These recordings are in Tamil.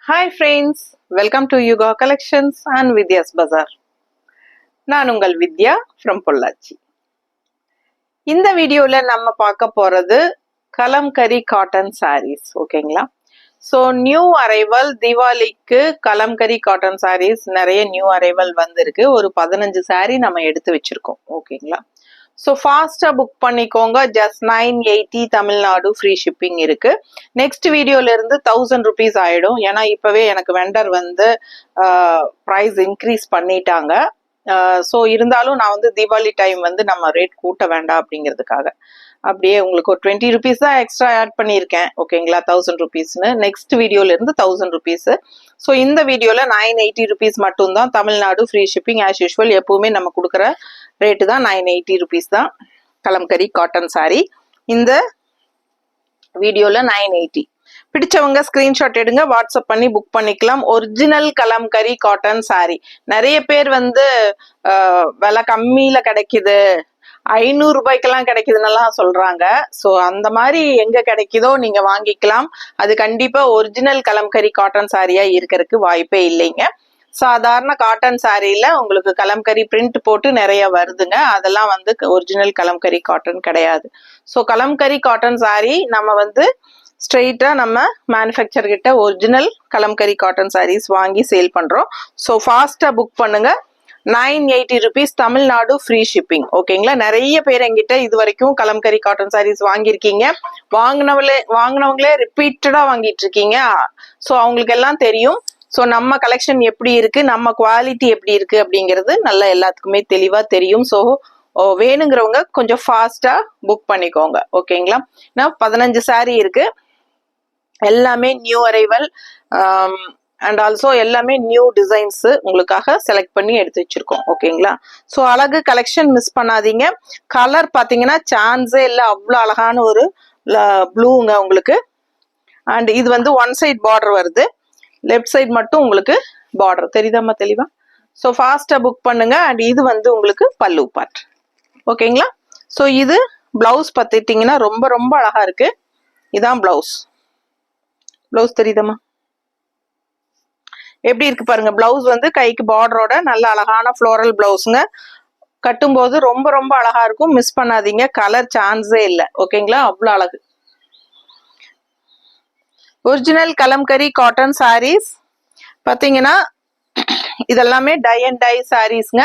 Hi friends, welcome to Yuga Collections and Vidya's Bazaar. நான் உங்கள் வித்யா from பொள்ளாச்சி. இந்த வீடியோல நம்ம பார்க்க போறது கலம்கரி காட்டன் sarees, ஓகேங்களா? ஸோ நியூ அரைவல் தீபாவளிக்கு கலம்கரி காட்டன் sarees நிறைய நியூ அரைவல் வந்திருக்கு. ஒரு 15 saree நம்ம எடுத்து வச்சிருக்கோம், ஓகேங்களா? ஸோ ஃபாஸ்ட்டாக புக் பண்ணிக்கோங்க. ஜஸ்ட் 980 தமிழ்நாடு ஃப்ரீ ஷிப்பிங் இருக்கு. நெக்ஸ்ட் வீடியோல இருந்து 1000 rupees ஆயிடும். ஏன்னா இப்பவே எனக்கு வெண்டர் வந்து ப்ரைஸ் இன்க்ரீஸ் பண்ணிட்டாங்க. ஸோ இருந்தாலும் நான் வந்து தீபாவளி டைம் வந்து நம்ம ரேட் கூட்ட வேண்டாம் அப்படிங்கிறதுக்காக அப்படியே உங்களுக்கு ஒரு 20 rupees தான் எக்ஸ்ட்ரா ஆட் பண்ணியிருக்கேன், ஓகேங்களா? 1000 rupeesனு. நெக்ஸ்ட் வீடியோல இருந்து 1000 rupees. ஸோ இந்த வீடியோல 980 rupees மட்டும்தான் Tamil Nadu free shipping. As usual எப்பவுமே நம்ம கொடுக்குற ரேட்டு தான் 980 rupees தான் கலம்கரி காட்டன் சாரி. இந்த வீடியோல 980. பிடிச்சவங்க ஸ்கிரீன்ஷாட் எடுங்க, வாட்ஸ்அப் பண்ணி புக் பண்ணிக்கலாம். Original Kalamkari cotton sorry. நிறைய பேர் வந்து விலை கம்மியில கிடைக்குது, 500 ரூபாய்க்கெல்லாம் கிடைக்குதுன்னெல்லாம் சொல்றாங்க. ஸோ அந்த மாதிரி எங்க கிடைக்குதோ நீங்க வாங்கிக்கலாம். அது கண்டிப்பா ஒரிஜினல் கலம்கரி காட்டன் சாரியா இருக்கிறதுக்கு வாய்ப்பே இல்லைங்க. சாதாரண காட்டன் சாரியில உங்களுக்கு கலம்கரி பிரிண்ட் போட்டு நிறைய வருதுங்க. அதெல்லாம் வந்து ஒரிஜினல் கலம்கரி காட்டன் கிடையாது. ஸோ கலம்கரி காட்டன் சாரி நம்ம வந்து ஸ்ட்ரெயிட்டா நம்ம மேனுஃபேக்சர் கிட்ட ஒரிஜினல் கலம்கரி காட்டன் சாரீஸ் வாங்கி சேல் பண்றோம். ஸோ ஃபாஸ்டா புக் பண்ணுங்க. 980 rupees தமிழ்நாடு ஃப்ரீ ஷிப்பிங், ஓகேங்களா? நிறைய பேர் எங்கிட்ட இது வரைக்கும் கலம்கரி காட்டன் சாரீஸ் வாங்கியிருக்கீங்க. வாங்கினவங்களே ரிப்பீட்டடா வாங்கிட்டு இருக்கீங்க. ஸோ அவங்களுக்கு எல்லாம் தெரியும். ஸோ நம்ம கலெக்ஷன் எப்படி இருக்கு, நம்ம குவாலிட்டி எப்படி இருக்கு அப்படிங்கிறது நல்லா எல்லாத்துக்குமே தெளிவா தெரியும். ஸோ வேணுங்கிறவங்க கொஞ்சம் ஃபாஸ்டா புக் பண்ணிக்கோங்க, ஓகேங்களா? 15 saree இருக்கு. எல்லாமே நியூ அரைவல் அண்ட் ஆல்சோ எல்லாமே நியூ டிசைன்ஸ் உங்களுக்காக செலக்ட் பண்ணி எடுத்து வச்சிருக்கோம், ஓகேங்களா? ஸோ அழகு கலெக்ஷன் மிஸ் பண்ணாதீங்க. கலர் பார்த்தீங்கன்னா சான்ஸே இல்லை, அவ்வளோ அழகான ஒரு ப்ளூங்க உங்களுக்கு. அண்ட் இது வந்து ஒன் சைட் பார்டர் வருது, லெஃப்ட் சைட் மட்டும் உங்களுக்கு பார்டர் தெரியுதாம்மா தெளிவா? ஸோ ஃபாஸ்டா புக் பண்ணுங்க. அண்ட் இது வந்து உங்களுக்கு பல்லு பார்ட், ஓகேங்களா? ஸோ இது பிளவுஸ் பார்த்துட்டீங்கன்னா ரொம்ப ரொம்ப அழகா இருக்கு. இதான் பிளவுஸ். பிளவுஸ் தெரியுதாம்மா எப்படி இருக்கு பாருங்க. பிளவுஸ் வந்து கைக்கு பார்டரோட நல்ல அழகான ஃப்ளோரல் பிளவுஸுங்க. கட்டும்போது ரொம்ப ரொம்ப அழகா இருக்கும், மிஸ் பண்ணாதீங்க. கலர் சான்ஸே இல்லை, ஓகேங்களா? அவ்வளோ அழகு. ஒரிஜினல் கலம்கரி காட்டன் சாரீஸ் பார்த்தீங்கன்னா இதெல்லாமே டை அண்ட் டை சாரீஸ்ங்க.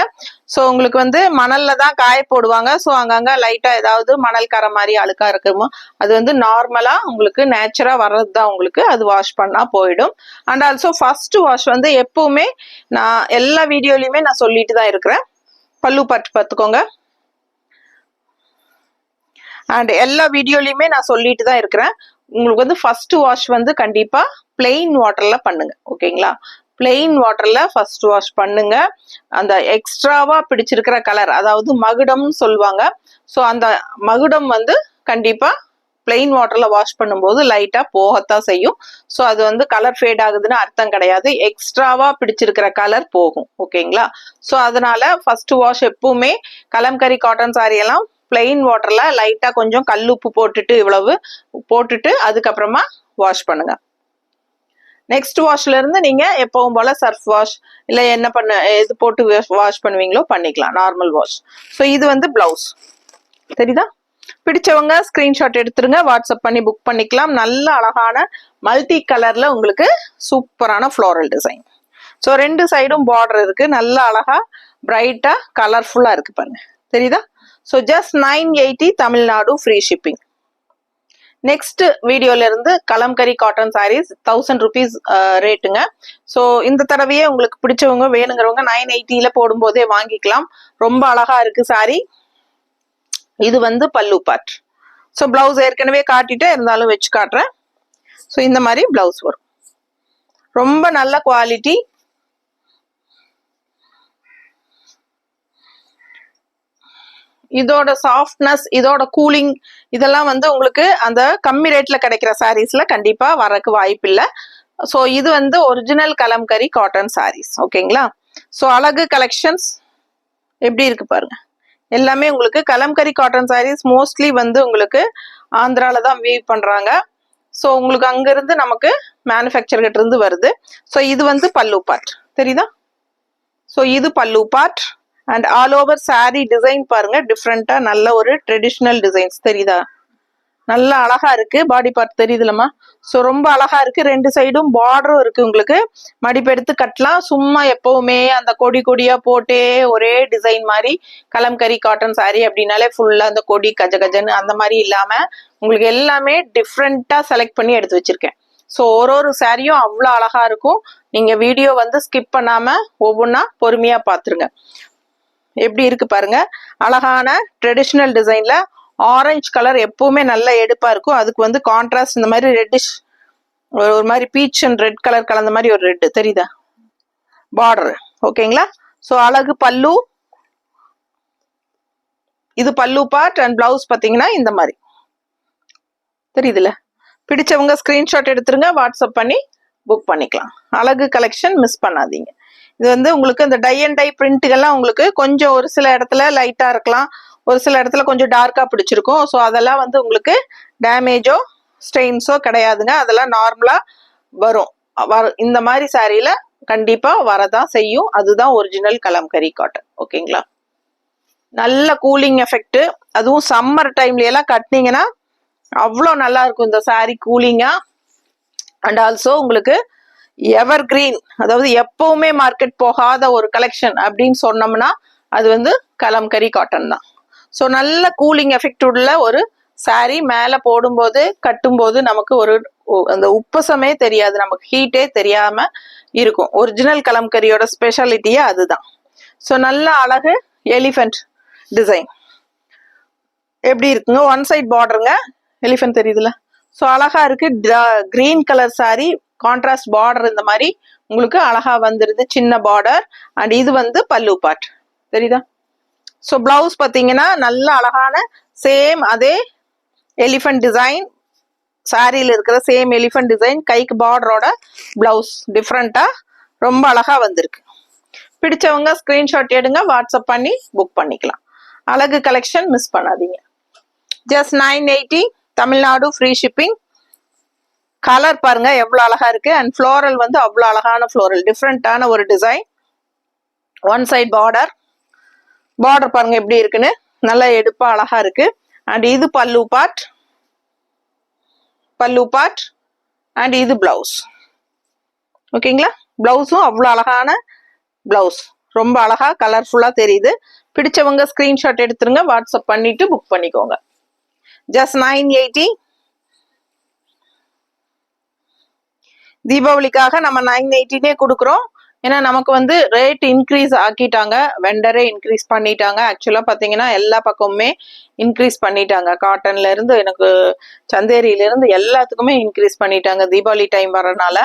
ஸோ உங்களுக்கு வந்து மணல்ல தான் காய போடுவாங்க. ஸோ அங்கங்க லைட்டா ஏதாவது மணல் கரை மாதிரி அழுக்கா இருக்குமோ அது வந்து நார்மலா உங்களுக்கு நேச்சுரா வர்றது தான். உங்களுக்கு அது வாஷ் பண்ணா போயிடும். அண்ட் ஆல்சோ ஃபர்ஸ்ட் வாஷ் வந்து எப்பவுமே நான் எல்லா வீடியோலயுமே நான் சொல்லிட்டு தான் இருக்கிறேன். பல்லு பட்டு பார்த்துக்கோங்க. அண்ட் எல்லா வீடியோலயுமே நான் சொல்லிட்டு தான் இருக்கிறேன். உங்களுக்கு வந்து ஃபர்ஸ்ட் வாஷ் வந்து கண்டிப்பா பிளெயின் வாட்டர்ல பண்ணுங்க, ஓகேங்களா? பிளெயின் வாட்டர்ல ஃபர்ஸ்ட் வாஷ் பண்ணுங்க. அந்த எக்ஸ்ட்ராவா பிடிச்சிருக்கிற கலர், அதாவது மகுடம்னு சொல்லுவாங்க. ஸோ அந்த மகுடம் வந்து கண்டிப்பா பிளெயின் வாட்டர்ல வாஷ் பண்ணும்போது லைட்டா போகத்தான் செய்யும். ஸோ அது வந்து கலர் ஃபேட் ஆகுதுன்னு அர்த்தம் கிடையாது, எக்ஸ்ட்ராவா பிடிச்சிருக்கிற கலர் போகும், ஓகேங்களா? ஸோ அதனால ஃபர்ஸ்ட் வாஷ் எப்பவுமே கலம்கரி காட்டன் சாரி எல்லாம் பிளெயின் வாட்டர்ல லைட்டா கொஞ்சம் கல்லுப்பு போட்டுட்டு இவ்வளவு போட்டுட்டு அதுக்கப்புறமா வாஷ் பண்ணுங்க. நெக்ஸ்ட் வாஷ்ல இருந்து நீங்க எப்பவும் போல சர்ஃப் வாஷ் இல்ல என்ன பண்ண எது போட்டு வாஷ் பண்ணுவீங்களோ பண்ணிக்கலாம், நார்மல் வாஷ். ஸோ இது வந்து பிளவுஸ் தெரியுதா? பிடிச்சவங்க ஸ்கிரீன்ஷாட் எடுத்துருங்க, வாட்ஸ்அப் பண்ணி புக் பண்ணிக்கலாம். நல்ல அழகான மல்டி கலர்ல உங்களுக்கு சூப்பரான ஃப்ளோரல் டிசைன். ஸோ ரெண்டு சைடும் பார்டர் இருக்கு, நல்ல அழகா பிரைட்டா கலர்ஃபுல்லா இருக்கு பாருங்க, தெரியுதா? So just 980 Tamil Nadu free shipping. Next வீடியோல இருந்து கலம்கரி காட்டன் சாரீஸ் 1000 rupees ரேட்டுங்க. ஸோ இந்த தடவையே உங்களுக்கு பிடிச்சவங்க வேணுங்கிறவங்க 980ல போடும்போதே வாங்கிக்கலாம். ரொம்ப அழகா இருக்கு சாரி. இது வந்து பல்லு பார்ட். ஸோ பிளவுஸ் ஏற்கனவே காட்டிட்டு இருந்தாலும் வச்சு காட்டுறேன். ஸோ இந்த மாதிரி பிளவுஸ் வரும். ரொம்ப நல்ல குவாலிட்டி. இதோட சாஃப்ட்னஸ், இதோட கூலிங், இதெல்லாம் வந்து உங்களுக்கு அந்த கம்மி ரேட்ல கிடைக்கிற சாரீஸ்ல கண்டிப்பா வரக்கு வாய்ப்பு இல்லை. ஸோ இது வந்து ஒரிஜினல் கலம்கரி காட்டன் சாரீஸ், ஓகேங்களா? ஸோ அழகு கலெக்ஷன்ஸ் எப்படி இருக்கு பாருங்க. எல்லாமே உங்களுக்கு கலம்கரி காட்டன் சாரீஸ் மோஸ்ட்லி வந்து உங்களுக்கு ஆந்திரால தான் வீவ் பண்றாங்க. ஸோ உங்களுக்கு அங்கிருந்து நமக்கு மேனுஃபேக்சர் கிட்ட இருந்து வருது. ஸோ இது வந்து பல்லு பார்ட் தெரியுதா? ஸோ இது பல்லு part and all over sorry design பாருங்க, டிஃப்ரெண்டா நல்ல ஒரு ட்ரெடிஷ்னல் டிசைன்ஸ் தெரியுதா? நல்ல அழகா இருக்கு. Body part தெரியுதுலம்மா? ஸோ ரொம்ப அழகா இருக்கு. ரெண்டு சைடும் பார்டரும் இருக்கு. உங்களுக்கு மடிப்பெடுத்து கட்டலாம். சும்மா எப்பவுமே அந்த கொடி கொடியா போட்டே ஒரே டிசைன் மாதிரி கலம்கரி காட்டன் சாரி அப்படின்னாலே ஃபுல்லா அந்த கொடி கஜ கஜன்னு அந்த மாதிரி இல்லாம உங்களுக்கு எல்லாமே டிஃப்ரெண்டா செலக்ட் பண்ணி எடுத்து வச்சிருக்கேன். ஸோ ஒரு சாரியும் அவ்வளோ அழகா இருக்கும். நீங்க வீடியோ வந்து ஸ்கிப் பண்ணாம ஒவ்வொன்றா பொறுமையா பாத்துருங்க. எப்படி இருக்கு பாருங்க. அழகான ட்ரெடிஷ்னல் டிசைன்ல ஆரஞ்சு கலர் எப்பவுமே நல்ல எடுப்பா இருக்கும். அதுக்கு வந்து கான்ட்ராஸ்ட் இந்த மாதிரி ரெட்டிஷ் ஒரு மாதிரி பீச் அண்ட் ரெட் கலர் கலந்த மாதிரி ஒரு ரெட் தெரியுதா பார்டர். ஓகேங்களா? ஸோ அழகு பல்லு, இது பல்லு பார்ட் அண்ட் பிளவுஸ் பாத்தீங்கன்னா இந்த மாதிரி தெரியுதுல. பிடிச்சவங்க ஸ்கிரீன்ஷாட் எடுத்துருங்க, வாட்ஸ்அப் பண்ணி புக் பண்ணிக்கலாம். அழகு கலெக்ஷன் மிஸ் பண்ணாதீங்க. இது வந்து உங்களுக்கு இந்த டை அண்ட் டை பிரிண்ட்டுகள்லாம் உங்களுக்கு கொஞ்சம் ஒரு சில இடத்துல லைட்டா இருக்கலாம், ஒரு சில இடத்துல கொஞ்சம் டார்க்கா பிடிச்சிருக்கும். ஸோ அதெல்லாம் வந்து உங்களுக்கு டேமேஜோ ஸ்டெயின்ஸோ கிடையாதுங்க. அதெல்லாம் நார்மலா வரும். இந்த மாதிரி சாரியில கண்டிப்பா வரதான் செய்யும். அதுதான் ஒரிஜினல் கலம்கரி காட்டன். ஓகேங்களா? நல்ல கூலிங் எஃபெக்ட். அதுவும் சம்மர் டைம்ல எல்லாம் கட்டினீங்கன்னா அவ்வளோ நல்லா இருக்கும் இந்த சாரி கூலிங்கா. அண்ட் ஆல்சோ உங்களுக்கு எவர் கிரீன், அதாவது எப்பவுமே மார்க்கெட் போகாத ஒரு கலெக்ஷன் அப்படின்னு சொன்னோம்னா அது வந்து கலம்கரி காட்டன் தான். ஸோ நல்ல கூலிங் எஃபெக்ட் உள்ள ஒரு சாரி மேல போடும்போது கட்டும்போது நமக்கு ஒரு அந்த உப்பசமே தெரியாது, நமக்கு ஹீட்டே தெரியாம இருக்கும். ஒரிஜினல் கலம்கரியோட ஸ்பெஷாலிட்டியே அதுதான். ஸோ நல்ல அழகு எலிஃபென்ட் டிசைன் எப்படி இருக்குங்க, ஒன் சைட் பார்டருங்க, எலிஃபென்ட் தெரியுதுல. ஸோ அழகா இருக்கு. Green colour sorry, contrast border இந்த மாதிரி உங்களுக்கு அழகா வந்துருது, சின்ன பார்டர். அண்ட் இது வந்து பல்லு பார்ட் தெரியுதா? ஸோ பிளவுஸ் பார்த்தீங்கன்னா நல்ல அழகான சேம் அதே எலிஃபென்ட் டிசைன், சாரியில் இருக்கிற சேம் எலிஃபென்ட் டிசைன், கைக்கு பார்டரோட பிளவுஸ் டிஃப்ரெண்டா ரொம்ப அழகா வந்திருக்கு. பிடிச்சவங்க ஸ்கிரீன்ஷாட் எடுங்க, வாட்ஸ்அப் பண்ணி புக் பண்ணிக்கலாம். அழகு கலெக்ஷன் மிஸ் பண்ணாதீங்க. Just 980 Tamil Nadu free shipping. Colour பாருங்க எவ்வளவு அழகா இருக்கு. அண்ட் ஃப்ளோரல் வந்து அவ்வளவு அழகான ஃப்ளோரல், டிஃப்ரெண்டான ஒரு design. One side border, border பாருங்க எப்படி இருக்குன்னு, நல்லா எடுப்பா அழகா இருக்கு. அண்ட் இது பல்லு பார்ட், பல்லு பார்ட் அண்ட் இது பிளவுஸ். ஓகேங்களா? பிளவுஸும் அவ்வளோ அழகான பிளவுஸ், ரொம்ப அழகா கலர்ஃபுல்லா தெரியுது. பிடிச்சவங்க ஸ்கிரீன்ஷாட் எடுத்துருங்க, வாட்ஸ்அப் பண்ணிட்டு புக் பண்ணிக்கோங்க. ஜஸ்ட் 980. தீபாவளிக்காக நம்ம 980 கொடுக்குறோம். ஏன்னா நமக்கு வந்து ரேட் இன்க்ரீஸ் ஆக்கிட்டாங்க, வெண்டரே இன்க்ரீஸ் பண்ணிட்டாங்க. ஆக்சுவலா பாத்தீங்கன்னா எல்லா பக்கமுமே இன்க்ரீஸ் பண்ணிட்டாங்க. காட்டன்ல இருந்து எனக்கு சந்தேரியில இருந்து எல்லாத்துக்குமே இன்க்ரீஸ் பண்ணிட்டாங்க தீபாவளி டைம் வரனால.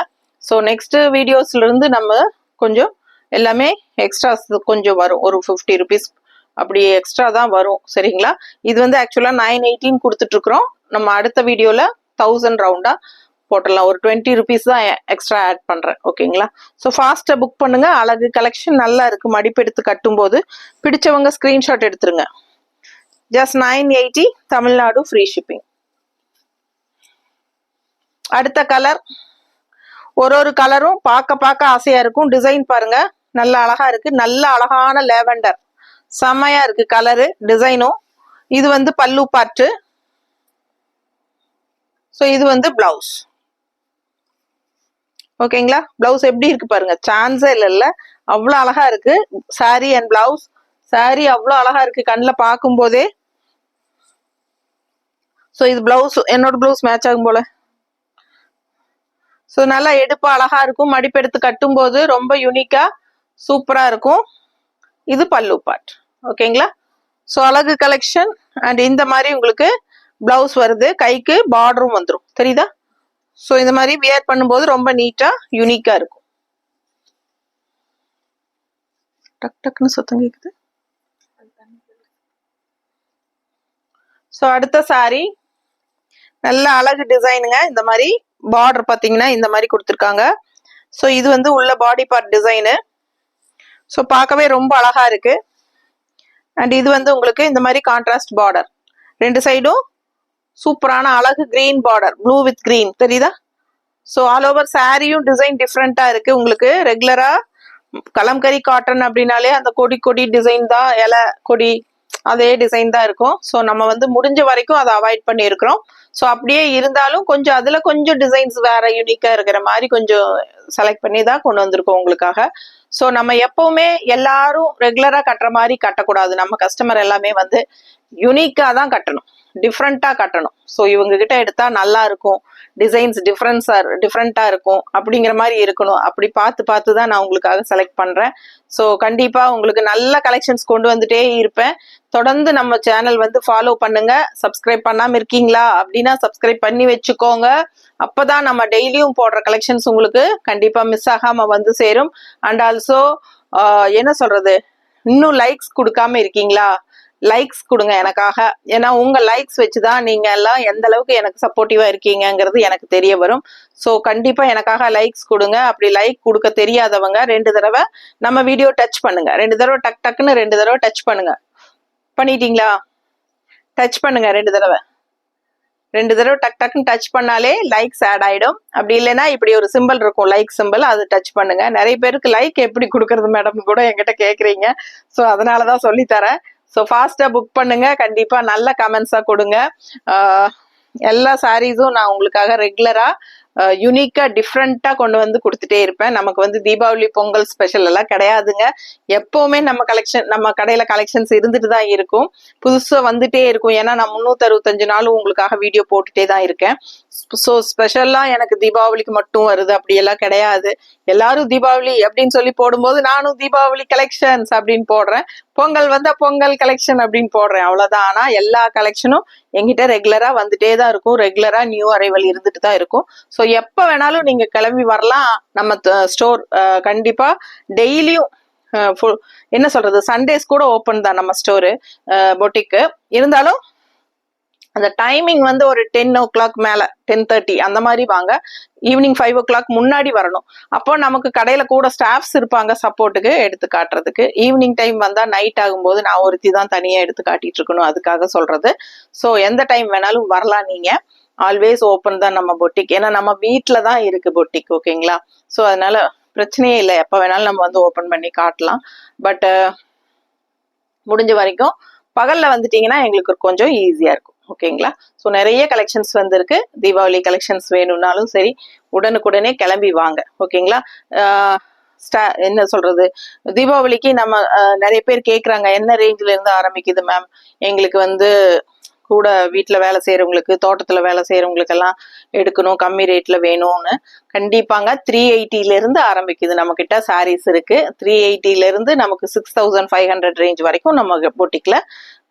ஸோ நெக்ஸ்ட் வீடியோஸ்ல இருந்து நம்ம கொஞ்சம் எல்லாமே எக்ஸ்ட்ரா கொஞ்சம் வரும், ஒரு 50 rupees அப்படி எக்ஸ்ட்ரா தான் வரும். சரிங்களா? இது வந்து ஆக்சுவலா 918 கொடுத்துட்டு இருக்கிறோம். நம்ம அடுத்த வீடியோல 1000 ரவுண்டா போட்டலாம், ஒரு 20 rupees தான் எக்ஸ்ட்ரா ஆட் பண்றேன். ஓகேங்களா? ஸோ ஃபாஸ்டா புக் பண்ணுங்க. அழகு கலெக்ஷன் நல்லா இருக்கு. மடிப்பெடுத்து கட்டும் போது பிடிச்சவங்க ஸ்கிரீன்ஷாட் எடுத்துருங்க. Just 980 Tamil Nadu free shipping. அடுத்த கலர், ஒரு கலரும் பார்க்க ஆசையா இருக்கும். டிசைன் பாருங்க நல்ல அழகா இருக்கு. நல்ல அழகான லேவெண்டர், செம்மையா இருக்கு கலரு டிசைனும். இது வந்து பல்லு பார்ட். ஸோ இது வந்து பிளவுஸ். ஓகேங்களா? பிளவுஸ் எப்படி இருக்கு பாருங்க, சான்ஸே இல்ல, அவ்வளவு அழகா இருக்கு. சாரி அண்ட் பிளவுஸ், சாரி அவ்வளவு அழகா இருக்கு கண்ணில் பார்க்கும் போதே. ஸோ இது பிளவுஸ், என்னோட பிளவுஸ் மேட்ச் ஆகும் போல. ஸோ நல்லா எடுப்பா அழகா இருக்கும். மடிப்பெடுத்து கட்டும் போது ரொம்ப யூனிக்கா சூப்பரா இருக்கும். இது பல்லு பார்ட். ஓகேங்களா? ஸோ அழகு கலெக்ஷன். அண்ட் இந்த மாதிரி உங்களுக்கு பிளவுஸ் வருது, கைக்கு பார்டரும் வந்துடும் தெரியுதா? ஸோ இந்த மாதிரி வியர் பண்ணும்போது ரொம்ப நீட்டா யூனிக்கா இருக்கும். டக் டக்குன்னு சத்தம் கேக்குது. ஸோ அடுத்த சாரி நல்ல அழகு டிசைனுங்க. இந்த மாதிரி பார்டர் பாத்தீங்கன்னா இந்த மாதிரி கொடுத்துருக்காங்க. ஸோ இது வந்து உள்ள பாடி பார்ட் டிசைனு. ஸோ பார்க்கவே ரொம்ப அழகா இருக்கு. அண்ட் இது வந்து உங்களுக்கு இந்த மாதிரி கான்ட்ராஸ்ட் பார்டர், ரெண்டு சைடும் சூப்பரான அழகு green border, blue with green தெரியுதா? ஸோ ஆல் ஓவர் சாரியும் டிசைன் டிஃப்ரெண்டா இருக்கு. உங்களுக்கு ரெகுலரா கலம்கரி காட்டன் அப்படின்னாலே அந்த கொடி கொடி டிசைன் தான், இலை கொடி அதே டிசைன் தான் இருக்கும். ஸோ நம்ம வந்து முடிஞ்ச வரைக்கும் அதை அவாய்ட் பண்ணியிருக்கிறோம். ஸோ அப்படியே இருந்தாலும் கொஞ்சம் அதுல கொஞ்சம் டிசைன்ஸ் வேற யூனிக்கா இருக்கிற மாதிரி கொஞ்சம் செலக்ட் பண்ணி தான் கொண்டு வந்திருக்கோம் உங்களுக்காக. ஸோ நம்ம எப்பவுமே எல்லாரும் ரெகுலரா கட்டுற மாதிரி கட்டக்கூடாது. நம்ம கஸ்டமர் எல்லாமே வந்து யூனிக்கா தான் கட்டணும், டிஃப்ரெண்டா கட்டணும். ஸோ இவங்க கிட்ட எடுத்தா நல்லா இருக்கும், டிசைன்ஸ் டிஃப்ரெண்டா இருக்கும் அப்படிங்கிற மாதிரி இருக்கணும். அப்படி பார்த்து பார்த்து தான் நான் உங்களுக்காக செலக்ட் பண்றேன். ஸோ கண்டிப்பா உங்களுக்கு நல்ல கலெக்ஷன்ஸ் கொண்டு வந்துட்டே இருப்பேன். தொடர்ந்து நம்ம சேனல் வந்து ஃபாலோ பண்ணுங்க. சப்ஸ்கிரைப் பண்ணாம இருக்கீங்களா அப்படின்னா சப்ஸ்கிரைப் பண்ணி வச்சுக்கோங்க. அப்பதான் நம்ம டெய்லியும் போடுற கலெக்ஷன்ஸ் உங்களுக்கு கண்டிப்பா மிஸ் ஆகாம வந்து சேரும். அண்ட் ஆல்சோ என்ன சொல்றது, இன்னும் லைக்ஸ் கொடுக்காம இருக்கீங்களா, லைக்ஸ் கொடுங்க எனக்காக. ஏன்னா உங்க லைக்ஸ் வச்சுதான் நீங்க எல்லாம் எந்த அளவுக்கு எனக்கு சப்போர்ட்டிவா இருக்கீங்கிறது எனக்கு தெரிய வரும். ஸோ கண்டிப்பா எனக்காக லைக்ஸ் கொடுங்க. அப்படி லைக் கொடுக்க தெரியாதவங்க 2 தடவை நம்ம வீடியோ டச் பண்ணுங்க. 2 தடவை டக்குன்னு 2 தடவை டச் பண்ணுங்க. பண்ணிட்டீங்களா? டச் பண்ணுங்க 2 தடவை. 2 தடவை டக்குன்னு டச் பண்ணாலே லைக்ஸ் ஆட் ஆயிடும். அப்படி இல்லைன்னா இப்படி ஒரு சிம்பிள் இருக்கும், லைக் சிம்பிள், அது டச் பண்ணுங்க. நிறைய பேருக்கு லைக் எப்படி கொடுக்கறது மேடம் கூட என்கிட்ட கேக்குறீங்க. ஸோ அதனாலதான் சொல்லி தரேன். ஸோ ஃபாஸ்டா புக் பண்ணுங்க. கண்டிப்பா நல்ல கமெண்ட்ஸா கொடுங்க. எல்லா சாரீஸும் நான் உங்களுக்காக ரெகுலரா யூனிக்கா டிஃப்ரெண்டா கொண்டு வந்து கொடுத்துட்டே இருப்பேன். நமக்கு வந்து தீபாவளி பொங்கல் ஸ்பெஷல் எல்லாம் கிடையாதுங்க. எப்பவுமே நம்ம கடையில கலெக்ஷன்ஸ் இருந்துட்டு தான் இருக்கும், புதுசா வந்துட்டே இருக்கும். ஏன்னா நான் 365 நாளும் உங்களுக்காக வீடியோ போட்டுட்டே தான் இருக்கேன். ஸோ ஸ்பெஷல்லா எனக்கு தீபாவளிக்கு மட்டும் வருது அப்படியெல்லாம் கிடையாது. எல்லாரும் தீபாவளி அப்படின்னு சொல்லி போடும்போது நானும் தீபாவளி கலெக்ஷன்ஸ் அப்படின்னு போடுறேன். பொங்கல் வந்தா பொங்கல் கலெக்ஷன் அப்படின்னு போடுறேன், அவ்வளவுதான். ஆனா எல்லா கலெக்ஷனும் என்கிட்ட ரெகுலரா வந்துட்டே தான் இருக்கும். ரெகுலரா நியூ அரைவல் இருந்துட்டு தான் இருக்கும். ஸோ எப்ப வேணாலும் நீங்க கிளம்பி வரலாம். நம்ம ஸ்டோர் கண்டிப்பா டெய்லியும் என்ன சொல்றது, சண்டேஸ் கூட ஓப்பன் தான் நம்ம ஸ்டோரு, பொட்டிக்கு. இருந்தாலும் அந்த டைமிங் வந்து ஒரு 10 o'clock மேல, 10:30 அந்த மாதிரி வாங்க. ஈவினிங் 5 o'clock முன்னாடி வரணும். அப்போ நமக்கு கடையில கூட ஸ்டாஃப்ஸ் இருப்பாங்க சப்போர்ட்டுக்கு எடுத்து காட்டுறதுக்கு. ஈவினிங் டைம் வந்தா நைட் ஆகும்போது நான் ஒருத்தி தான் தனியா எடுத்து காட்டிட்டு இருக்கணும், அதுக்காக சொல்றது. ஸோ எந்த டைம் வேணாலும் வரலாம் நீங்க. ஆல்வேஸ் ஓப்பன் தான் நம்ம பொட்டிக். ஏன்னா நம்ம வீட்டுல தான் இருக்கு பொட்டிக், ஓகேங்களா? ஸோ அதனால பிரச்சனையே இல்லை, எப்ப வேணாலும் நம்ம வந்து ஓப்பன் பண்ணி காட்டலாம். பட் முடிஞ்ச வரைக்கும் பகல்ல வந்துட்டீங்கன்னா எங்களுக்கு கொஞ்சம் ஈஸியா இருக்கும், ஓகேங்களா? ஸோ நிறைய கலெக்ஷன்ஸ் வந்திருக்கு. தீபாவளி கலெக்ஷன்ஸ் வேணும்னாலும் சரி உடனுக்குடனே கிளம்பி வாங்க, ஓகேங்களா? என்ன சொல்றது, தீபாவளிக்கு நம்ம நிறைய பேர் கேக்குறாங்க என்ன ரேஞ்சில இருந்து ஆரம்பிக்குது மேம், எங்களுக்கு வந்து கூட வீட்டுல வேலை செய்யறவங்களுக்கு, தோட்டத்துல வேலை செய்யறவங்களுக்கு எல்லாம் எடுக்கணும், கம்மி ரேட்ல வேணும்னு. கண்டிப்பாங்க 380 இருந்து ஆரம்பிக்குது நம்ம கிட்ட சாரீஸ் இருக்கு. 380 இருந்து நமக்கு 6500 ரேஞ்ச் வரைக்கும் நம்ம பொட்டிக்ல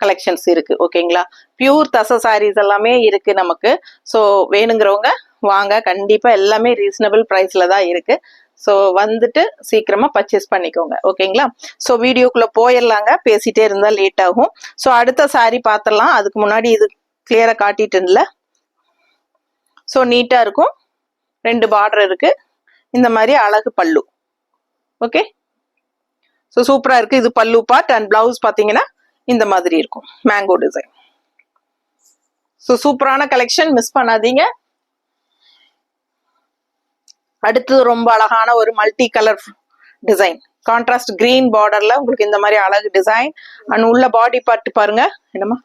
கலெக்ஷன்ஸ் இருக்கு, ஓகேங்களா? பியூர் தசை சாரீஸ் எல்லாமே இருக்கு நமக்கு. ஸோ வேணுங்கிறவங்க வாங்க. கண்டிப்பா எல்லாமே ரீசனபிள் பிரைஸ்ல தான் இருக்கு. ஸோ வந்துட்டு சீக்கிரமா பர்ச்சேஸ் பண்ணிக்கோங்க, ஓகேங்களா? ஸோ வீடியோக்குள்ள போயிடலாங்க, பேசிட்டே இருந்தா லேட் ஆகும். ஸோ அடுத்த சாரி பார்த்துடலாம். அதுக்கு முன்னாடி இது கிளியரா காட்டிட்டு. ஸோ நீட்டா இருக்கும், 2 பார்டர் இருக்கு, இந்த மாதிரி அழகு பல்லு, ஓகே? ஸோ சூப்பரா இருக்கு. இது பல்லு பார்ட். அண்ட் பிளவுஸ் பாத்தீங்கன்னா இந்த மாதிரி இருக்கும், மேங்கோ டிசைன். ஸோ சூப்பரான கலெக்ஷன், மிஸ் பண்ணாதீங்க. அடுத்து ரொம்ப அழகான ஒரு multi colour design, contrast green பார்டர்ல உங்களுக்கு இந்த மாதிரி அழகு டிசைன். அண்ட் உள்ள பாடி பார்ட் பாருங்க, என்னமா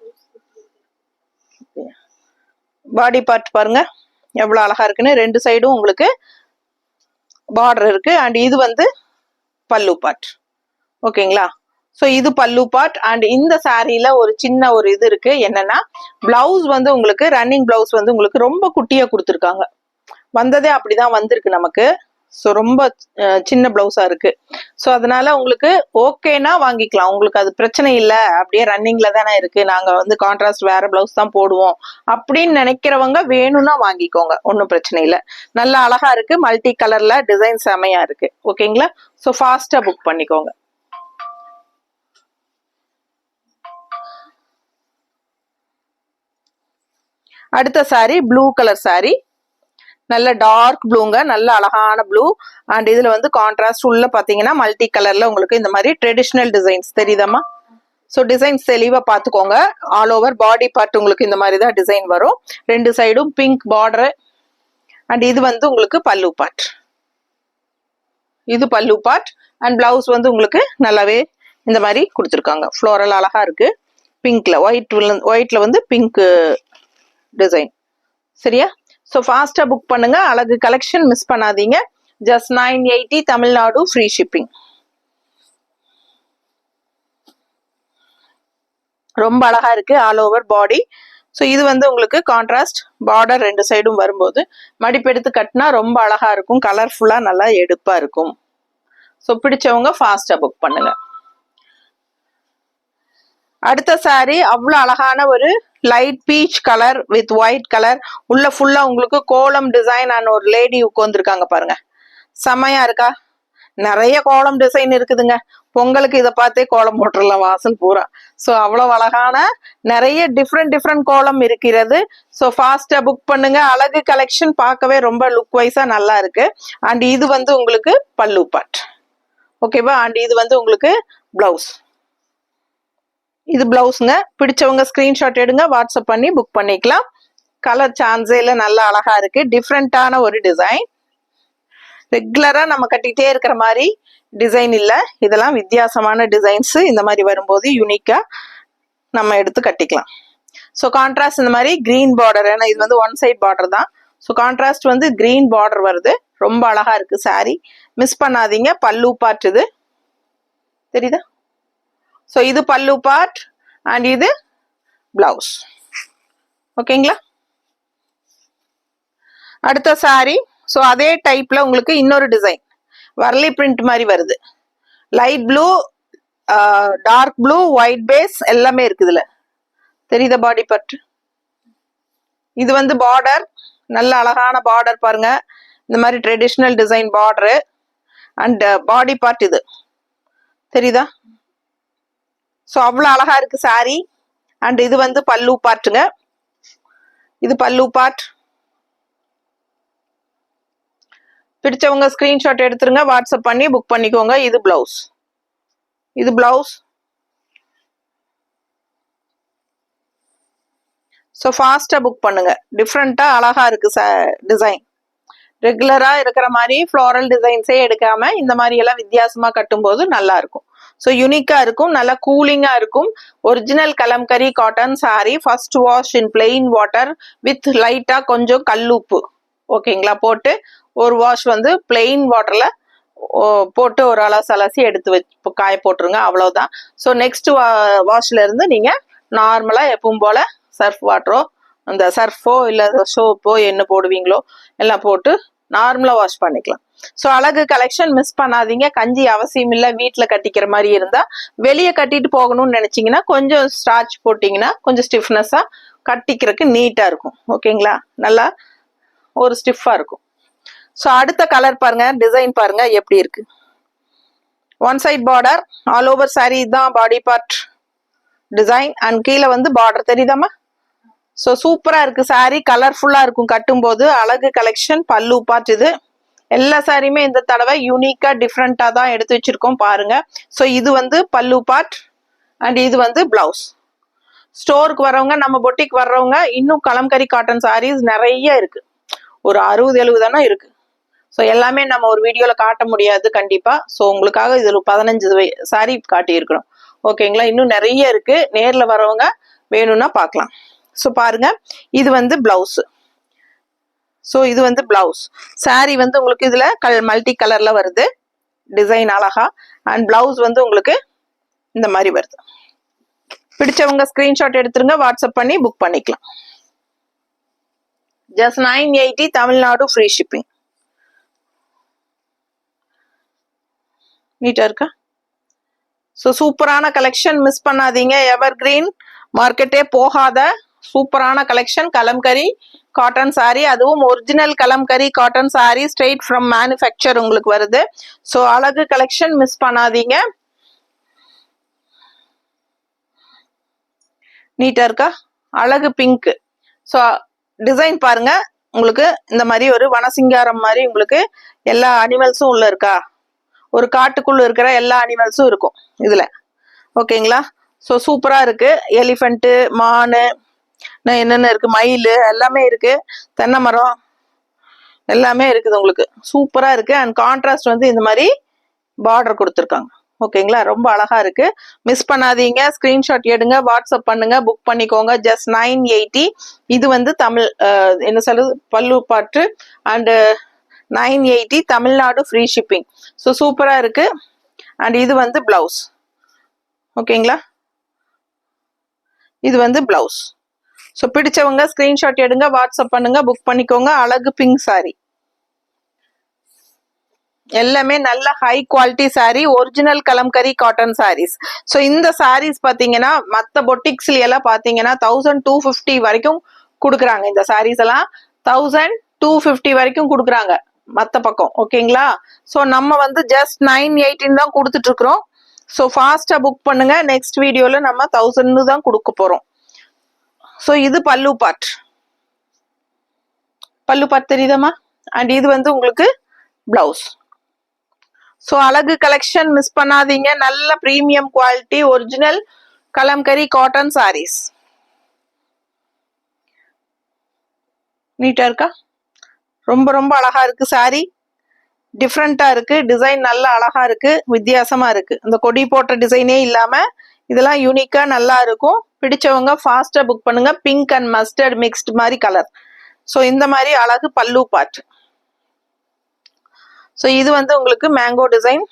பாடி பார்ட் பாருங்க எவ்வளவு அழகா இருக்குன்னு. 2 சைடும் உங்களுக்கு பார்டர் இருக்கு. அண்ட் இது வந்து பல்லு பார்ட், ஓகேங்களா? ஸோ இது பல்லு பார்ட். அண்ட் இந்த சாரீல ஒரு சின்ன ஒரு இது இருக்கு, என்னன்னா பிளவுஸ் வந்து உங்களுக்கு ரன்னிங் பிளவுஸ் வந்து உங்களுக்கு ரொம்ப குட்டியா கொடுத்துருக்காங்க. வந்ததே அப்படிதான் வந்திருக்கு நமக்கு. ஸோ ரொம்ப சின்ன பிளவுஸா இருக்கு. ஸோ அதனால உங்களுக்கு ஓகேனா வாங்கிக்கலாம், உங்களுக்கு அது பிரச்சனை இல்லை. அப்படியே ரன்னிங்ல தானே இருக்கு, நாங்க வந்து கான்ட்ராஸ்ட் வேற பிளவுஸ் தான் போடுவோம் அப்படின்னு நினைக்கிறவங்க வேணும்னா வாங்கிக்கோங்க, ஒன்றும் பிரச்சனை இல்லை. நல்லா அழகா இருக்கு, மல்டி கலர்ல டிசைன் செமையா இருக்கு, ஓகேங்களா? ஸோ ஃபாஸ்டா புக் பண்ணிக்கோங்க. அடுத்த சாரி ப்ளூ கலர் சாரி, நல்ல டார்க் ப்ளூங்க, நல்ல அழகான ப்ளூ. அண்ட் இதுல வந்து கான்ட்ராஸ்ட் உள்ள பாத்தீங்கன்னா மல்டி கலர்ல உங்களுக்கு இந்த மாதிரி ட்ரெடிஷ்னல் டிசைன்ஸ் தெரியுதாமா? ஸோ டிசைன்ஸ் தெளிவா பாத்துக்கோங்க. ஆல் ஓவர் பாடி பார்ட் உங்களுக்கு இந்த மாதிரி தான் டிசைன் வரும். 2 சைடும் பிங்க் பார்டர், அண்ட் இது வந்து உங்களுக்கு பல்லு பார்ட். இது பல்லு பார்ட். அண்ட் பிளவுஸ் வந்து உங்களுக்கு நல்லாவே இந்த மாதிரி கொடுத்துருக்காங்க. ஃப்ளோரல் அழகா இருக்கு. பிங்க்ல ஒயிட்ல வந்து பிங்க் டிசைன். சரியா? ஸோ ஃபாஸ்டா புக் பண்ணுங்க. அழகு கலெக்ஷன் மிஸ் பண்ணாதீங்க. Just 980 Tamil Nadu, free shipping. ரொம்ப அழகா இருக்கு. All over body. ஸோ இது வந்து உங்களுக்கு கான்ட்ராஸ்ட் பார்டர் 2 சைடும் வரும்போது மடிப்பெடுத்து கட்டினா ரொம்ப அழகா இருக்கும். கலர்ஃபுல்லா நல்லா எடுப்பா இருக்கும். ஸோ பிடிச்சவங்க ஃபாஸ்டா புக் பண்ணுங்க. அடுத்த சாரி அவ்வளவு அழகான ஒரு light peach colour with white colour. உள்ள ஃபுல்லா உங்களுக்கு கோலம் டிசைன் அண்ட் ஒரு லேடி உட்கார்ந்துருக்காங்க பாருங்க. செமையா இருக்கா? நிறைய கோலம் டிசைன் இருக்குதுங்க. பொங்கலுக்கு இதை பார்த்தே கோலம் போட்டுடலாம் வாசல் பூரா. ஸோ அவ்வளவு அழகான நிறைய டிஃப்ரெண்ட் கோலம் இருக்கிறது. ஸோ ஃபாஸ்டா புக் பண்ணுங்க. அழகு கலெக்ஷன் பார்க்கவே ரொம்ப லுக் வைஸா நல்லா இருக்கு. அண்ட் இது வந்து உங்களுக்கு பல்லு பார்ட். ஓகேவா? அண்ட் இது வந்து உங்களுக்கு பிளவுஸ். இது பிளவுஸ்ங்க. பிடிச்சவங்க ஸ்கிரீன்ஷாட் எடுங்க, வாட்ஸ்அப் பண்ணி புக் பண்ணிக்கலாம். கலர் சான்ஸே இல்லை, நல்லா அழகா இருக்கு. டிஃப்ரெண்டான ஒரு டிசைன். ரெகுலரா நம்ம கட்டிட்டே இருக்கிற மாதிரி டிசைன் இல்ல, இதெல்லாம் வித்தியாசமான டிசைன்ஸ். இந்த மாதிரி வரும்போது யூனிக்கா நம்ம எடுத்து கட்டிக்கலாம். ஸோ கான்ட்ராஸ்ட் இந்த மாதிரி கிரீன் பார்டர், ஏன்னா இது வந்து ஒன் சைட் பார்டர் தான். ஸோ கான்ட்ராஸ்ட் வந்து கிரீன் பார்டர் வருது. ரொம்ப அழகா இருக்கு சாரி. மிஸ் பண்ணாதீங்க. பல்லு பார்ட் இது தெரியுதா? ஸோ இது பல்லு பார்ட் அண்ட் இது பிளவுஸ். ஓகேங்களா? அடுத்த சாரி. ஸோ அதே டைப்ல உங்களுக்கு இன்னொரு டிசைன் வரலி பிரிண்ட் மாதிரி வருது. Light blue, dark blue, white base எல்லாமே இருக்குதுல. தெரியுதா பாடி பார்ட்? இது வந்து பார்டர், நல்ல அழகான பார்டர் பாருங்க. இந்த மாதிரி traditional design border. And body part இது தெரியுதா? ஸோ அவ்வளோ அழகா இருக்கு சாரி. அண்ட் இது வந்து பல்லு பார்ட்டுங்க. இது பல்லு பார்ட். பிடிச்சவங்க ஸ்கிரீன்ஷாட் எடுத்துருங்க, வாட்ஸ்அப் பண்ணி புக் பண்ணிக்கோங்க. இது பிளவுஸ். இது பிளவுஸ். ஸோ ஃபாஸ்டா புக் பண்ணுங்க. டிஃப்ரெண்டா அழகா இருக்கு டிசைன். ரெகுலரா இருக்கிற மாதிரி ஃப்ளோரல் டிசைன்ஸே எடுக்காம இந்த மாதிரி எல்லாம் வித்தியாசமா கட்டும்போது நல்லா இருக்கும். ஸோ யூனிக்கா இருக்கும், நல்லா கூலிங்கா இருக்கும். Original Kalamkari cotton sorry. First wash in plain water with லைட்டா கொஞ்சம் கல்லுப்பு. ஓகேங்களா? போட்டு ஒரு வாஷ் வந்து பிளெயின் வாட்டர்ல போட்டு ஒரு அலசி எடுத்து வச்சு காய போட்டுருங்க. அவ்வளவுதான். ஸோ நெக்ஸ்ட் வாஷ்ல இருந்து நீங்க நார்மலா எப்பவும் போல சர்ஃப் வாட்டரோ, அந்த சர்ஃபோ இல்ல சோப்போ என்ன போடுவீங்களோ எல்லாம் போட்டு நார்மலா வாஷ் பண்ணிக்கலாம். ஸோ அழகு கலெக்ஷன் மிஸ் பண்ணாதீங்க. கஞ்சி அவசியம் இல்லை. வீட்டில் கட்டிக்கிற மாதிரி இருந்தா, வெளியே கட்டிட்டு போகணும்னு நினைச்சீங்கன்னா கொஞ்சம் ஸ்டார்ச் போட்டீங்கன்னா கொஞ்சம் ஸ்டிஃப்னஸா கட்டிக்கிறதுக்கு நீட்டா இருக்கும். ஓகேங்களா? நல்லா ஒரு ஸ்டிஃபா இருக்கும். ஸோ அடுத்த கலர் பாருங்க, டிசைன் பாருங்க எப்படி இருக்கு. One side border, all over sari தான் பாடி பார்ட் டிசைன். அண்ட் கீழே வந்து பார்டர் தெரியுதாமா? ஸோ சூப்பரா இருக்கு சாரி. கலர்ஃபுல்லா இருக்கும் கட்டும் போது. அழகு கலெக்ஷன் பல்லு பார்ட் இது. எல்லா சாரியுமே இந்த தடவை யூனிக்கா டிஃப்ரெண்டா தான் எடுத்து வச்சிருக்கோம் பாருங்க. ஸோ இது வந்து பல்லு பார்ட் அண்ட் இது வந்து பிளவுஸ். ஸ்டோருக்கு வர்றவங்க, நம்ம பொட்டிக்கு வர்றவங்க, இன்னும் கலம்கரி காட்டன் சாரீஸ் நிறைய இருக்கு. ஒரு 60-70 தானே இருக்கு. ஸோ எல்லாமே நம்ம ஒரு வீடியோல காட்ட முடியாது கண்டிப்பா. ஸோ உங்களுக்காக இதுல 15 சாரி காட்டி இருக்கிறோம். ஓகேங்களா? இன்னும் நிறைய இருக்கு. நேர்ல வரவங்க வேணும்னா பார்க்கலாம். ஸோ பாருங்க, இது வந்து பிளவுஸ். ஸோ இது வந்து பிளவுஸ். சாரி வந்து உங்களுக்கு இதுல மல்டி கலர்ல வருது. டிசைன் அழகா. அண்ட் பிளவுஸ் வந்து உங்களுக்கு இந்த மாதிரி வருது. பிடிச்சவங்க ஸ்கிரீன்ஷாட் எடுத்துருங்க, வாட்ஸ்அப் பண்ணி புக் பண்ணிக்கலாம். Just 980 Tamil Nadu, free shipping. நீட்டா இருக்கா? ஸோ சூப்பரான கலெக்ஷன் மிஸ் பண்ணாதீங்க. எவர் கிரீன், மார்க்கெட்டே போகாத சூப்பரான கலெக்ஷன். கலம்கரி காட்டன் சாரி, அதுவும் original Kalamkari cotton sorry, straight from manufacture உங்களுக்கு வருது. ஸோ அழகு கலெக்ஷன் மிஸ் பண்ணாதீங்க. நீட்டா இருக்கா? அழகு பிங்க். ஸோ டிசைன் பாருங்க. உங்களுக்கு இந்த மாதிரி ஒரு வனசிங்காரம் மாதிரி உங்களுக்கு எல்லா அனிமல்ஸும் உள்ள இருக்கா? ஒரு காட்டுக்குள்ள இருக்கிற எல்லா அனிமல்ஸும் இருக்கும் இதுல. ஓகேங்களா? ஸோ சூப்பரா இருக்கு. எலிஃபென்ட், மானு, என்னென்ன இருக்கு, மயில் எல்லாமே இருக்கு. தென்னை மரம், எல்லாமே இருக்குது உங்களுக்கு. சூப்பரா இருக்கு. அண்ட் கான்ட்ராஸ்ட் வந்து இந்த மாதிரி பார்டர் கொடுத்துருக்காங்க. ஓகேங்களா, ரொம்ப அழகா இருக்கு. மிஸ் பண்ணாதீங்க, ஸ்கிரீன்ஷாட் எடுங்க, வாட்ஸ்அப் பண்ணுங்க, புக் பண்ணிக்கோங்க. ஜஸ்ட் 980. இது வந்து தமிழ் என்ன சொல்றது, பல்லு பாட்டு. And 980 Tamil Nadu free shipping. So சூப்பரா இருக்கு. அண்ட் இது வந்து பிளவுஸ். ஓகேங்களா, இது வந்து பிளவுஸ். ஸோ பிடிச்சவங்க ஸ்கிரீன்ஷாட் எடுங்க, வாட்ஸ்அப் பண்ணுங்க, புக் பண்ணிக்கோங்க. அழகு பிங்க் சாரி. எல்லாமே நல்ல high quality sari, original Kalamkari cotton saris. So இந்த சாரீஸ் பாத்தீங்கன்னா மற்ற பொட்டிக்ஸ்ல எல்லாம் பாத்தீங்கன்னா 1250 வரைக்கும் கொடுக்குறாங்க. இந்த சாரீஸ் எல்லாம் 1250 வரைக்கும் கொடுக்குறாங்க மற்ற பக்கம். ஓகேங்களா, ஸோ நம்ம வந்து ஜஸ்ட் 918 தான் கொடுத்துட்டு இருக்கிறோம். ஸோ ஃபாஸ்டா புக் பண்ணுங்க. நெக்ஸ்ட் வீடியோல நம்ம 1000 தான் கொடுக்க போறோம். ஸோ இது பல்லு பார்ட். பல்லு பார்ட் தெரியுதமா? அண்ட் இது வந்து உங்களுக்கு பிளவுஸ். ஸோ அழகு கலெக்ஷன் மிஸ் பண்ணாதீங்க. நல்ல premium quality original Kalamkari cotton saris. நீட்டா இருக்கா? ரொம்ப ரொம்ப அழகா இருக்கு சாரி. டிஃப்ரெண்டா இருக்கு. டிசைன் நல்லா அழகா இருக்கு, வித்தியாசமா இருக்கு. இந்த கொடி போட்ட டிசைனே இல்லாம இதெல்லாம் யூனிக்கா நல்லா இருக்கும். பிடிச்சவங்க ஃபாஸ்டா புக் பண்ணுங்க. பிங்க் அண்ட் மஸ்டர்ட் மிக்ஸ்ட் மாதிரி கலர். ஸோ இந்த மாதிரி அழகு பல்லு பார்ட். ஸோ இது வந்து உங்களுக்கு மேங்கோ டிசைன்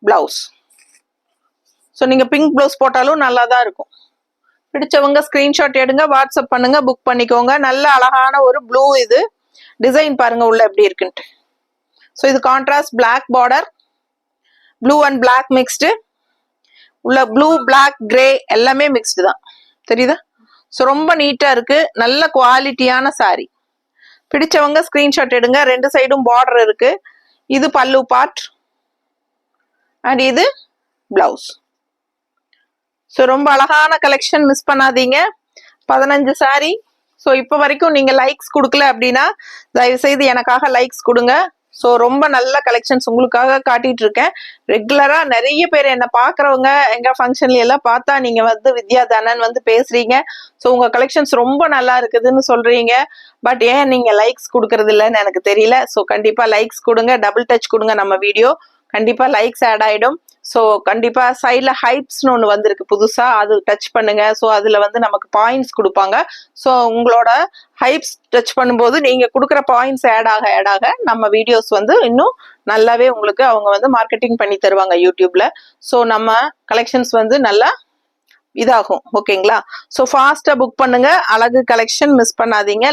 பிளவுஸ். ஸோ நீங்க பிங்க் பிளவுஸ் போட்டாலும் நல்லா தான் இருக்கும். பிடிச்சவங்க ஸ்கிரீன்ஷாட் எடுங்க, வாட்ஸ்அப் பண்ணுங்க, புக் பண்ணிக்கோங்க. நல்ல அழகான ஒரு ப்ளூ. இது டிசைன் பாருங்க உள்ள எப்படி இருக்குன்ட்டு. ஸோ இது contrast black border, blue and black mixed. உள்ள ப்ளூ பிளாக் கிரே எல்லாமே மிக்ஸ்டு தான், தெரியுதா? ஸோ ரொம்ப நீட்டா இருக்கு. நல்ல குவாலிட்டியான சாரி. பிடிச்சவங்க ஸ்கிரீன்ஷாட் எடுங்க. ரெண்டு சைடும் பார்டர் இருக்கு. இது பல்லு பார்ட் அண்ட் இது பிளவுஸ். ஸோ ரொம்ப அழகான கலெக்ஷன், மிஸ் பண்ணாதீங்க. 15 சாரி. ஸோ இப்போ வரைக்கும் நீங்க லைக்ஸ் கொடுக்கல அப்படின்னா தயவு செய்து எனக்காக லைக்ஸ் கொடுங்க. ஸோ ரொம்ப நல்ல கலெக்ஷன்ஸ் உங்களுக்காக காட்டிட்டு இருக்கேன். ரெகுலரா நிறைய பேர் என்ன பாக்குறவங்க எங்க ஃபங்க்ஷன்ல எல்லாம் பார்த்தா நீங்க வந்து வித்யா தானன் வந்து பேசுறீங்க. ஸோ உங்க கலெக்ஷன்ஸ் ரொம்ப நல்லா இருக்குதுன்னு சொல்றீங்க. பட் ஏன் நீங்க லைக்ஸ் கொடுக்கறது இல்லைன்னு எனக்கு தெரியல. ஸோ கண்டிப்பா லைக்ஸ் கொடுங்க, டபுள் டச் கொடுங்க. நம்ம வீடியோ கண்டிப்பா லைக்ஸ் ஆட் ஆயிடும். ஸோ கண்டிப்பா சைட்ல ஹைப்ஸ்னு ஒன்று வந்திருக்கு புதுசா, அது டச் பண்ணுங்க. ஸோ அதுல வந்து நமக்கு பாயிண்ட்ஸ் கொடுப்பாங்க. ஸோ உங்களோட ஹைப்ஸ் டச் பண்ணும்போது நீங்க கொடுக்குற பாயிண்ட்ஸ் ஆட் ஆக நம்ம வீடியோஸ் வந்து இன்னும் நல்லாவே உங்களுக்கு அவங்க வந்து மார்க்கெட்டிங் பண்ணி தருவாங்க யூடியூப்ல. ஸோ நம்ம கலெக்ஷன்ஸ் வந்து நல்லா இதாகும். ஓகேங்களா, ஸோ ஃபாஸ்டா புக் பண்ணுங்க. அழகு கலெக்ஷன் மிஸ் பண்ணாதீங்க.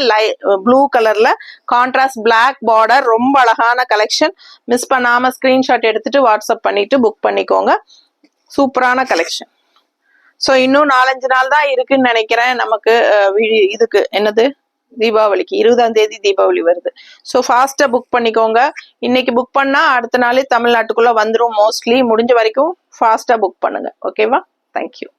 ப்ளூ கலர்ல கான்ட்ராஸ்ட் பிளாக் பார்டர், ரொம்ப அழகான கலெக்ஷன். மிஸ் பண்ணாம ஸ்கிரீன்ஷாட் எடுத்துட்டு வாட்ஸ்அப் பண்ணிட்டு புக் பண்ணிக்கோங்க. சூப்பரான கலெக்ஷன். ஸோ இன்னும் 4-5 நாள் தான் இருக்குன்னு நினைக்கிறேன் நமக்கு. இதுக்கு என்னது, தீபாவளிக்கு 20ஆம் தேதி தீபாவளி வருது. ஸோ ஃபாஸ்டா புக் பண்ணிக்கோங்க. இன்னைக்கு புக் பண்ணா அடுத்த நாளே தமிழ்நாட்டுக்குள்ள வந்துடும் மோஸ்ட்லி. முடிஞ்ச வரைக்கும் ஃபாஸ்டா புக் பண்ணுங்க. ஓகேவா? தேங்க்யூ.